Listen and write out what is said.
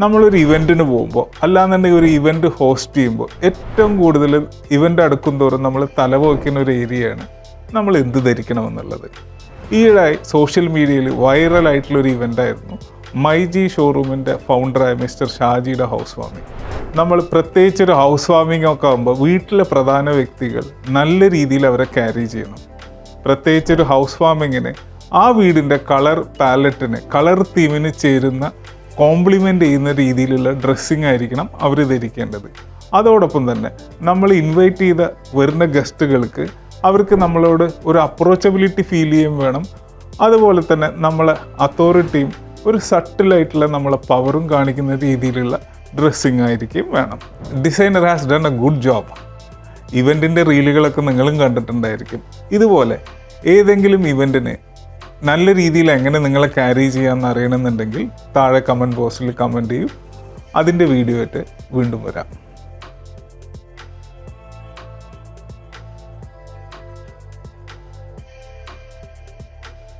നമ്മളൊരു ഇവൻറ്റിന് പോകുമ്പോൾ അല്ലാന്നുണ്ടെങ്കിൽ ഒരു ഇവൻറ്റ് ഹോസ്റ്റ് ചെയ്യുമ്പോൾ ഏറ്റവും കൂടുതൽ ഇവൻ്റ് അടുക്കും തോറും നമ്മൾ തലപോക്കുന്ന ഒരു ഏരിയയാണ് നമ്മൾ എന്ത് ധരിക്കണമെന്നുള്ളത്. ഈയിടെയായി സോഷ്യൽ മീഡിയയിൽ വൈറലായിട്ടുള്ളൊരു ഇവൻ്റായിരുന്നു മൈജി ഷോറൂമിൻ്റെ ഫൗണ്ടറായ മിസ്റ്റർ ഷാജിയുടെ ഹൗസ് വാമിങ്. നമ്മൾ പ്രത്യേകിച്ചൊരു ഹൗസ് വാമിങ് ഒക്കെ ആകുമ്പോൾ വീട്ടിലെ പ്രധാന വ്യക്തികൾ നല്ല രീതിയിൽ അവരെ ക്യാരി ചെയ്യണം. പ്രത്യേകിച്ചൊരു ഹൗസ് വാമിങ്ങിന് ആ വീടിൻ്റെ കളർ പാലറ്റിന്, കളർ തീമിന് ചേരുന്ന കോംപ്ലിമെൻ്റ് ചെയ്യുന്ന രീതിയിലുള്ള ഡ്രസ്സിങ് ആയിരിക്കണം അവർ ധരിക്കേണ്ടത്. അതോടൊപ്പം തന്നെ നമ്മൾ ഇൻവൈറ്റ് ചെയ്ത വരുന്ന ഗസ്റ്റുകൾക്ക് അവർക്ക് നമ്മളോട് ഒരു അപ്രോച്ചബിലിറ്റി ഫീൽ ചെയ്യുകയും വേണം. അതുപോലെ തന്നെ നമ്മളെ അതോറിറ്റിയും ഒരു സട്ടിലായിട്ടുള്ള നമ്മളെ പവറും കാണിക്കുന്ന രീതിയിലുള്ള ഡ്രസ്സിങ് ആയിരിക്കും വേണം. Designer has done a good job. ഇവൻറ്റിൻ്റെ റീലുകളൊക്കെ നിങ്ങളും കണ്ടിട്ടുണ്ടായിരിക്കും. ഇതുപോലെ ഏതെങ്കിലും ഇവൻറ്റിന് നല്ല രീതിയിൽ എങ്ങനെ നിങ്ങളെ ക്യാരി ചെയ്യാമെന്ന് അറിയണമെന്നുണ്ടെങ്കിൽ താഴെ കമൻറ്റ് ബോക്സിൽ കമൻറ്റ് ചെയ്യും. അതിൻ്റെ വീഡിയോ ആയിട്ട് വീണ്ടും വരാം.